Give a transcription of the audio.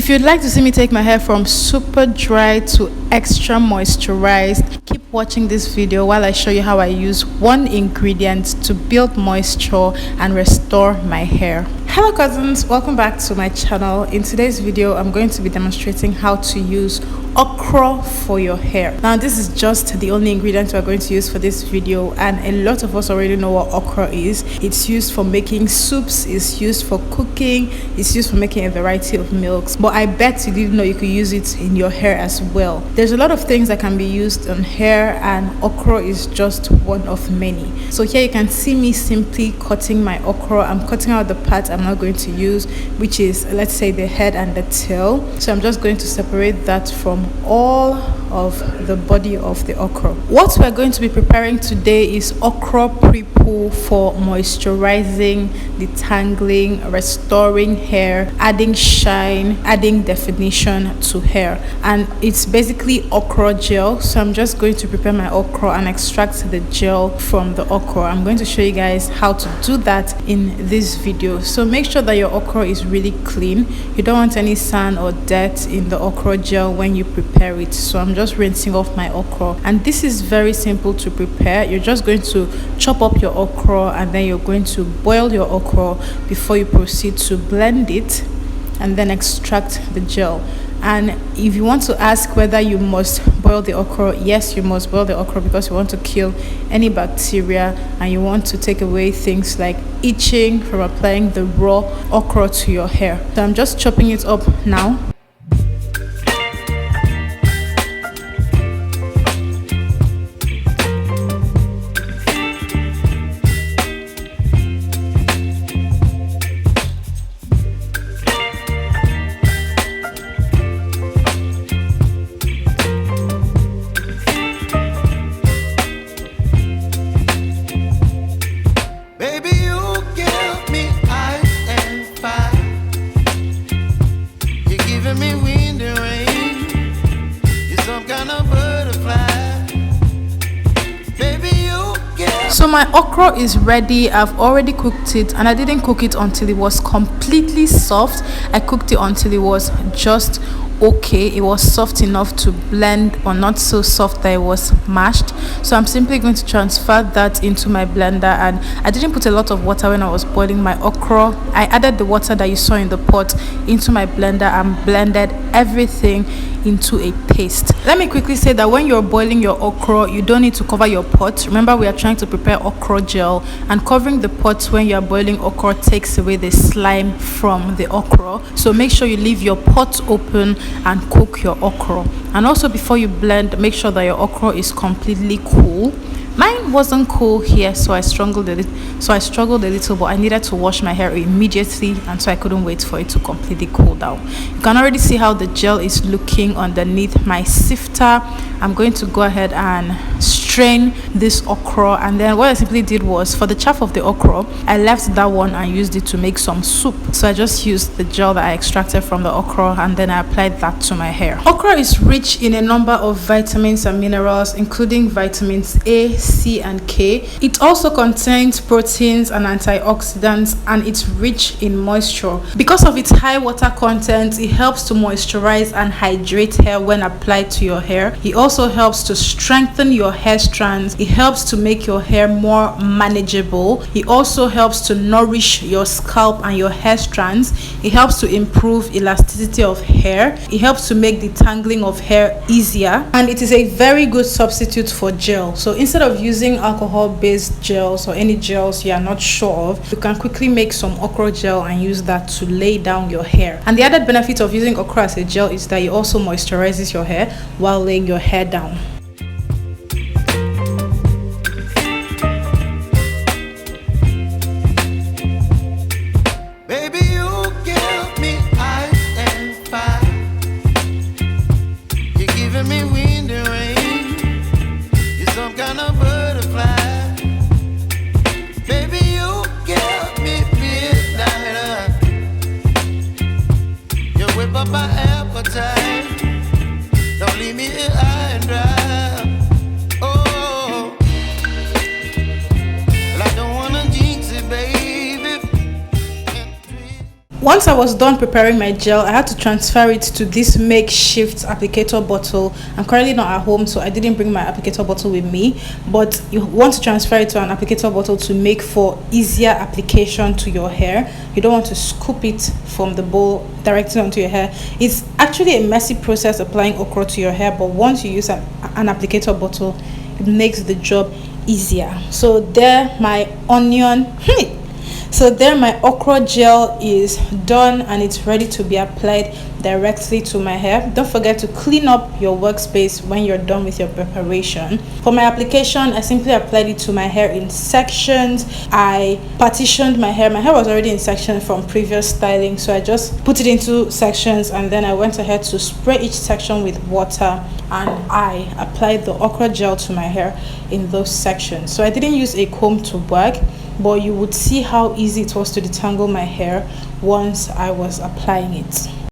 If you'd like to see me take my hair from super dry to extra moisturized, keep watching this video while I show you how I use one ingredient to build moisture and restore my hair. Hello cousins, welcome back to my channel. In today's video, I'm going to be demonstrating how to use okra for your hair. Now this is just the only ingredient we're going to use for this video, and a lot of us already know what okra is. It's used for making soups, it's used for cooking, it's used for making a variety of milks, but I bet you didn't know you could use it in your hair as well. There's a lot of things that can be used on hair, and okra is just one of many. So here you can see me simply cutting my okra. I'm cutting out the part I'm not going to use, which is, let's say, the head and the tail. So I'm just going to separate that from all of the body of the okra. What we're going to be preparing today is okra pre-poo for moisturizing, detangling, restoring hair, adding shine, adding definition to hair. And it's basically okra gel. So I'm just going to prepare my okra and extract the gel from the okra. I'm going to show you guys how to do that in this video. So make sure that your okra is really clean. You don't want any sand or dirt in the okra gel when you prepare it. So I'm just rinsing off my okra, and this is very simple to prepare. You're just going to chop up your okra, and then you're going to boil your okra before you proceed to blend it and then extract the gel. And if you want to ask whether you must boil the okra, yes, you must boil the okra, because you want to kill any bacteria and you want to take away things like itching from applying the raw okra to your hair. So I'm just chopping it up now. So my okra is ready. I've already cooked it, and I didn't cook it until it was completely soft. I cooked it until it was just okay. It was soft enough to blend, but not so soft that it was mashed. So I'm simply going to transfer that into my blender, and I didn't put a lot of water when I was boiling my okra. I added the water that you saw in the pot into my blender and blended everything into a paste. Let me quickly say that when you're boiling your okra, you don't need to cover your pot. Remember, we are trying to prepare okra gel, and covering the pot when you're boiling okra takes away the slime from the okra. So make sure you leave your pot open and cook your okra. And also, before you blend, make sure that your okra is completely cool. Mine wasn't cool here, so I struggled a little, but I needed to wash my hair immediately, and so I couldn't wait for it to completely cool down. You can already see how the gel is looking underneath my sifter. I'm going to go ahead and strain this okra, and then what I simply did was, for the chaff of the okra, I left that one and used it to make some soup. So I just used the gel that I extracted from the okra, and then I applied that to my hair. Okra is rich in a number of vitamins and minerals, including vitamins A, C, and K. It also contains proteins and antioxidants, and it's rich in moisture. Because of its high water content, it helps to moisturize and hydrate hair when applied to your hair. It also helps to strengthen your hair strands. It helps to make your hair more manageable. It also helps to nourish your scalp and your hair strands. It helps to improve elasticity of hair. It helps to make detangling of hair easier, and it is a very good substitute for gel. So instead of using alcohol-based gels or any gels you are not sure of, you can quickly make some okra gel and use that to lay down your hair. And the added benefit of using okra as a gel is that it also moisturizes your hair while laying your hair down. My appetite, don't leave me here high and dry. Oh, well, I don't wanna jinx it, baby. Once I was done preparing my gel, I had to transfer it to this makeshift applicator bottle. I'm currently not at home, so I didn't bring my applicator bottle with me, but you want to transfer it to an applicator bottle to make for easier application to your hair. You don't want to scoop it from the bowl directly onto your hair. It's actually a messy process applying okra to your hair, but once you use an applicator bottle, it makes the job easier. So there my onion so there my okra gel is done and it's ready to be applied directly to my hair. Don't forget to clean up your workspace when you're done with your preparation. For my application, I simply applied it to my hair in sections. I partitioned my hair. My hair was already in sections from previous styling, so I just put it into sections and then I went ahead to spray each section with water, and I applied the okra gel to my hair in those sections. So I didn't use a comb to work, but you would see how easy it was to detangle my hair once I was applying it.